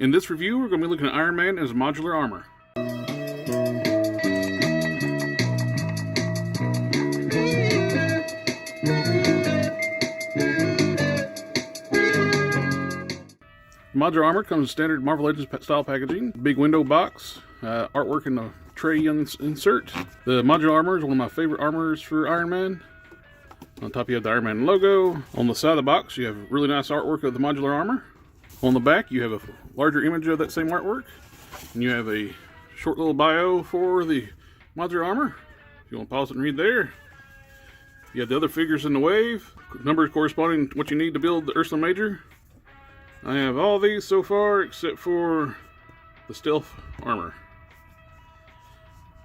In this review, we're going to be looking at Iron Man as modular armor. Modular armor comes in standard Marvel Legends style packaging, big window box, artwork in the tray insert. The modular armor is one of my favorite armors for Iron Man. On top you have the Iron Man logo. On the side of the box you have really nice artwork of the modular armor. On the back you have a larger image of that same artwork. And you have a short little bio for the modular armor. If you want to pause it and read there. You have the other figures in the wave. Numbers corresponding to what you need to build the Ursa Major. I have all these so far except for the stealth armor.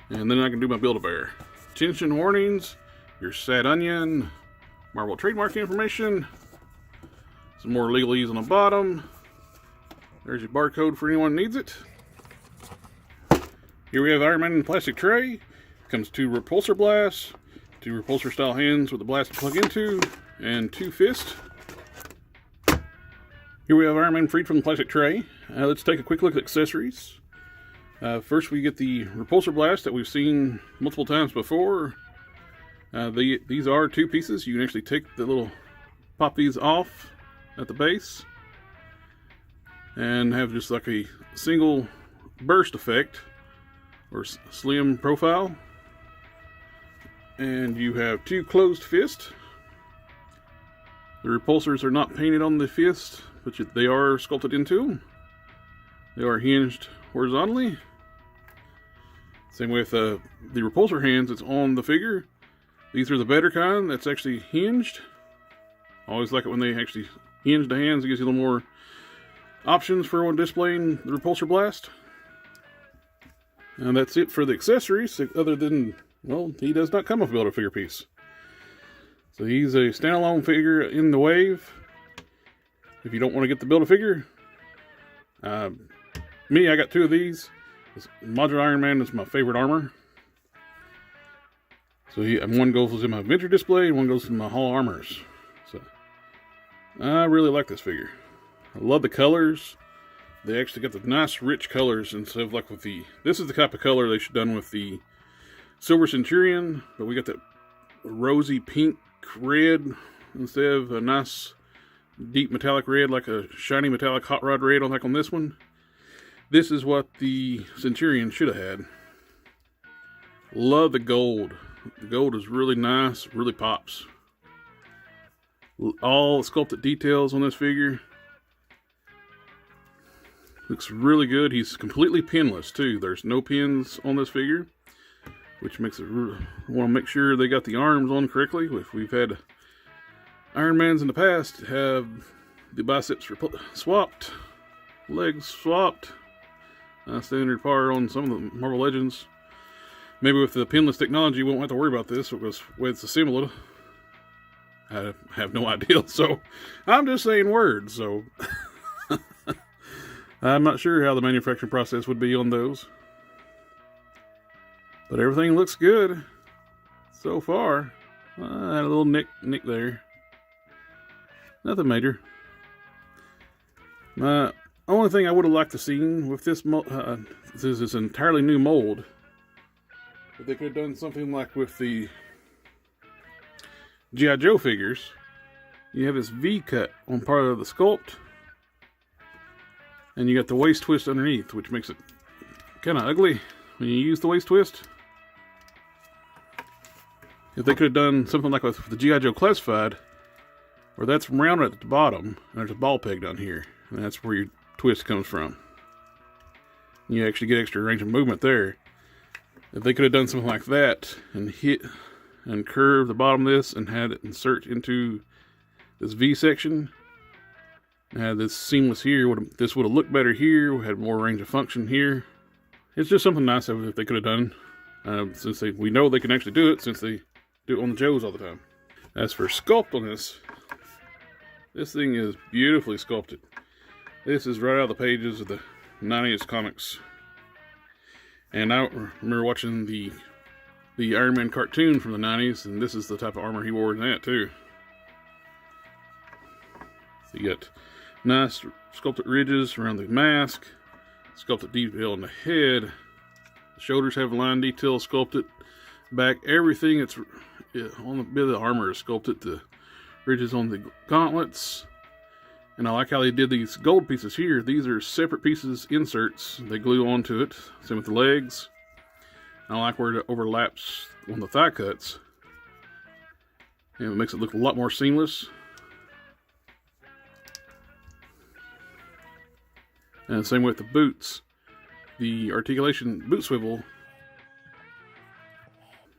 And then I can do my Build-A-Bear. Attention warnings, your sad onion, Marvel trademark information, some more legalese on the bottom. There's your barcode for anyone who needs it. Here we have Iron Man in the plastic tray. Comes 2 repulsor blasts, 2 repulsor style hands with the blast to plug into, and 2 fists. Here we have Iron Man freed from the plastic tray. Let's take a quick look at accessories. First we get the repulsor blast that we've seen multiple times before. These are 2 pieces. You can actually take the little, pop these off at the base and have just like a single burst effect or slim profile. And you have 2 closed fists. The repulsors are not painted on the fist, but they are sculpted into them. They are hinged horizontally. Same with the repulsor hands that's on the figure. These are the better kind that's actually hinged. I always like it when they actually hinge the hands. It gives you a little more options for when displaying the repulsor blast. And that's it for the accessories, other than, well, he does not come with a Build-A-Figure piece. So he's a standalone figure in the wave. If you don't want to get the Build-A-Figure, I got 2 of these. This modular Iron Man is my favorite armor. So one goes in my Adventure display, and one goes in my Hall Armors. So I really like this figure. I love the colors. They actually got the nice rich colors instead of like with the... This is the type of color they should have done with the Silver Centurion, but we got that rosy pink red instead of a nice deep metallic red, like a shiny metallic hot rod red like on this one. This is what the Centurion should have had. Love the gold. The gold is really nice, really pops. All sculpted details on this figure. Looks really good. He's completely pinless too. There's no pins on this figure, which makes it want to make sure they got the arms on correctly. If we've had Iron Mans in the past have the biceps swapped, legs swapped, standard par on some of the Marvel Legends. Maybe with the pinless technology, we won't have to worry about this because the way it's assembled, I have no idea. So I'm just saying words. So I'm not sure how the manufacturing process would be on those, but everything looks good so far. I had a little nick there. Nothing major. Only thing I would have liked to see with this this is this entirely new mold. If they could have done something like with the G.I. Joe figures, you have this V cut on part of the sculpt, and you got the waist twist underneath, which makes it kind of ugly when you use the waist twist. If they could have done something like with the G.I. Joe Classified, where that's rounded at the bottom, and there's a ball peg down here, and that's where your twist comes from. You actually get extra range of movement there. If they could have done something like that, and hit and curve the bottom of this, and had it insert into this V section, and had this seamless here, this would have looked better here, had more range of function here. It's just something nice if they could have done, since we know they can actually do it, since they do it on the Joes all the time. As for sculpt on this thing is beautifully sculpted. This is right out of the pages of the 90s comics. And I remember watching the Iron Man cartoon from the 90s, and this is the type of armor he wore in that too. So you got Nice sculpted ridges around the mask. Sculpted detail on the head. The shoulders have line detail sculpted. Back, everything that's on the bit of the armor is sculpted. The ridges on the gauntlets. And I like how they did these gold pieces here. These are separate pieces, inserts. They glue onto it. Same with the legs. And I like where it overlaps on the thigh cuts. And it makes it look a lot more seamless. And same with the boots. The articulation boot swivel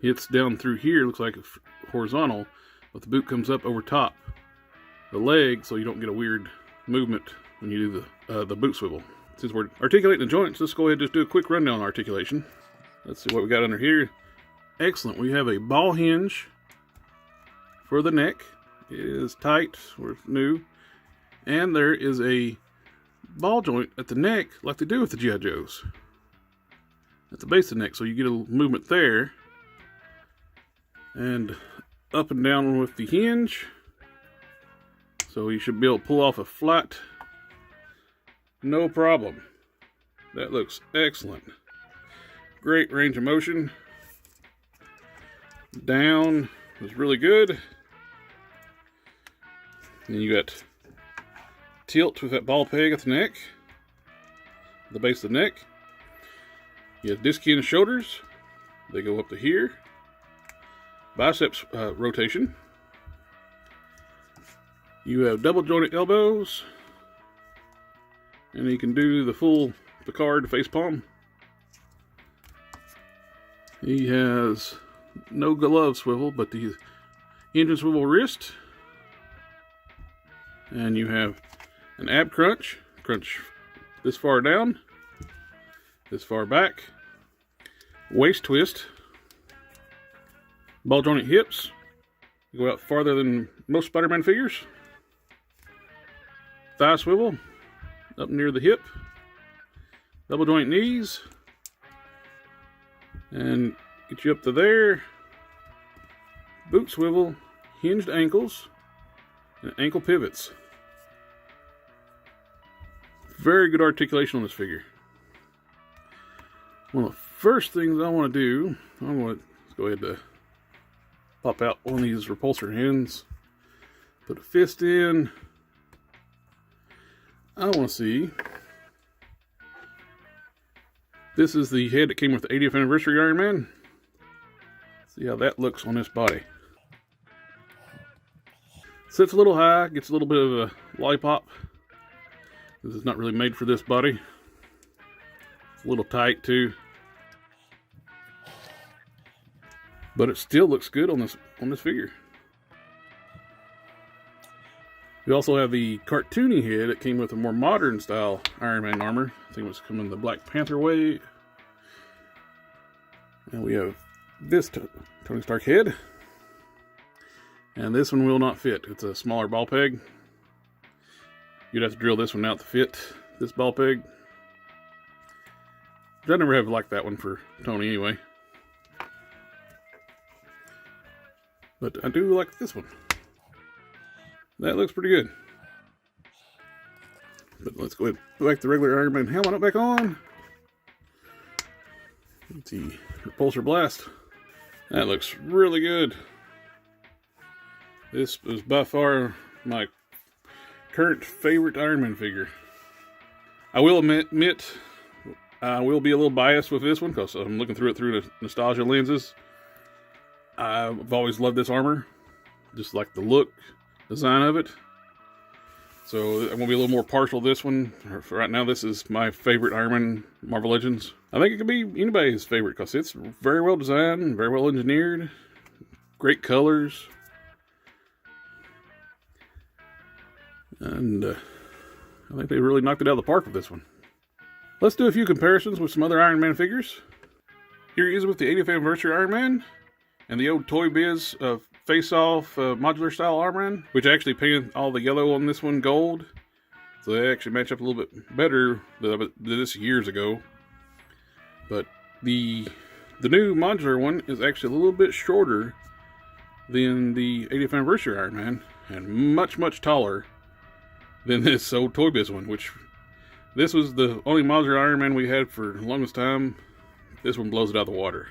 hits down through here. Looks like it's horizontal. But the boot comes up over top the leg, so you don't get a weird movement when you do the boot swivel. Since we're articulating the joints, let's go ahead and just do a quick rundown on articulation. Let's see what we got under here. Excellent. We have a ball hinge for the neck. It is tight or new. And there is a ball joint at the neck like they do with the G.I. Joes. At the base of the neck, so you get a little movement there. And up and down with the hinge. So you should be able to pull off a flat, no problem. That looks excellent. Great range of motion. Down is really good. And you got tilt with that ball peg at the neck, the base of the neck. You have disc in the shoulders. They go up to here. Biceps rotation. You have double jointed elbows, and you can do the full Picard face palm. He has no glove swivel, but the engine swivel wrist. And you have an ab crunch this far down, this far back, waist twist, ball jointed hips, go out farther than most Spider-Man figures. Thigh swivel up near the hip, double joint knees, and get you up to there. Boot swivel, hinged ankles, and ankle pivots. Very good articulation on this figure. One of the first things I want to do, let's go ahead and pop out one of these repulsor hands, put a fist in. I want to see. This is the head that came with the 80th anniversary Iron Man. See how that looks on this body. Sits a little high, gets a little bit of a lollipop. This is not really made for this body. It's a little tight too. But it still looks good on this figure. We also have the cartoony head that came with a more modern style Iron Man armor. I think it was coming the Black Panther way. And we have this Tony Stark head. And this one will not fit. It's a smaller ball peg. You'd have to drill this one out to fit this ball peg. I never have liked that one for Tony anyway. But I do like this one. That looks pretty good. But let's go ahead and put back the regular Iron Man helmet back on. Let's see, repulsor blast. That looks really good. This is by far my current favorite Iron Man figure. I will admit I will be a little biased with this one because I'm looking through it through the nostalgia lenses. I've always loved this armor. Just like the look, design of it. So I'm going to be a little more partial to this one. For right now, this is my favorite Iron Man Marvel Legends. I think it could be anybody's favorite because it's very well designed, very well engineered, great colors. And I think they really knocked it out of the park with this one. Let's do a few comparisons with some other Iron Man figures. Here he is with the 80th anniversary Iron Man and the old Toy Biz face-off modular style Iron Man, which I actually painted all the yellow on this one gold. So they actually match up a little bit better than this years ago. But the new modular one is actually a little bit shorter than the 80th anniversary Iron Man and much, much taller than this old Toy Biz one, which this was the only modular Iron Man we had for the longest time. This one blows it out of the water.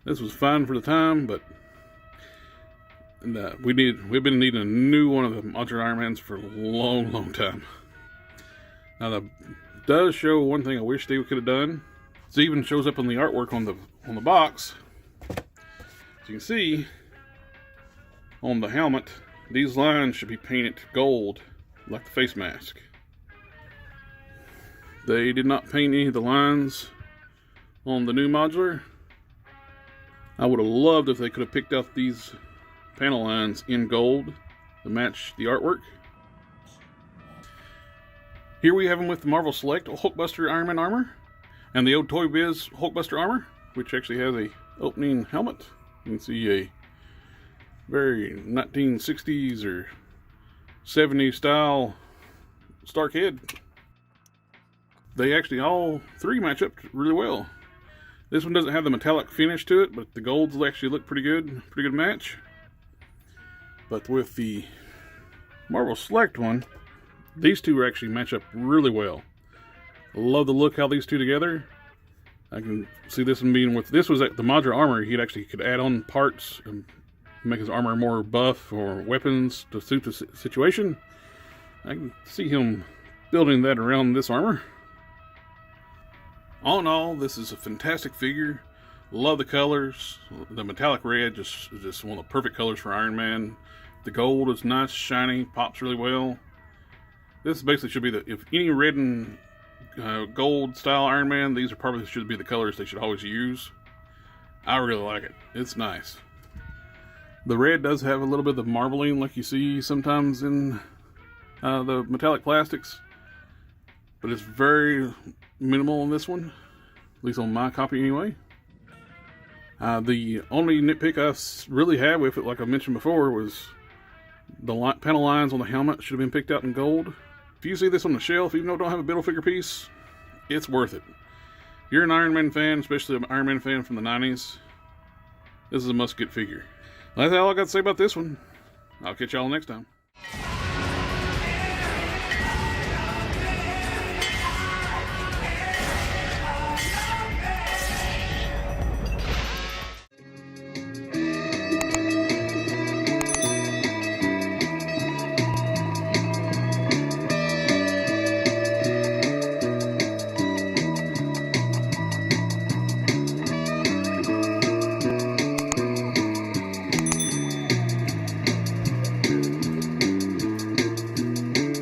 This was fine for the time, but we've been needing a new one of the modular Iron Mans for a long time. Now that does show one thing I wish they could have done. It even shows up on the artwork on the box. As you can see on the helmet, these lines should be painted gold like the face mask. They did not paint any of the lines on the new modular. I would have loved if they could have picked out these panel lines in gold to match the artwork. Here we have them with the Marvel Select Hulkbuster Iron Man armor and the old Toy Biz Hulkbuster armor, which actually has a opening helmet. You can see a very 1960s or 70s style Stark head. They actually all three match up really well. This one doesn't have the metallic finish to it, but the golds actually look pretty good match. But with the Marvel Select one, these two actually match up really well. I love the look how these two together. I can see this one being with, this was the modular armor, he actually could add on parts and make his armor more buff or weapons to suit the situation. I can see him building that around this armor. All in all, this is a fantastic figure. Love the colors. The metallic red just one of the perfect colors for Iron Man. The gold is nice, shiny, pops really well. This basically should be if any red and gold style Iron Man, these probably should be the colors they should always use. I really like it. It's nice. The red does have a little bit of marbling like you see sometimes in the metallic plastics, but it's very minimal on this one, at least on my copy anyway. The only nitpick I really had with it, like I mentioned before, was the panel lines on the helmet should have been picked out in gold. If you see this on the shelf, even though it don't have a Build-A-Figure piece, it's worth it. If you're an Iron Man fan, especially an Iron Man fan from the 90s, this is a must-get figure. That's all I got to say about this one. I'll catch y'all next time.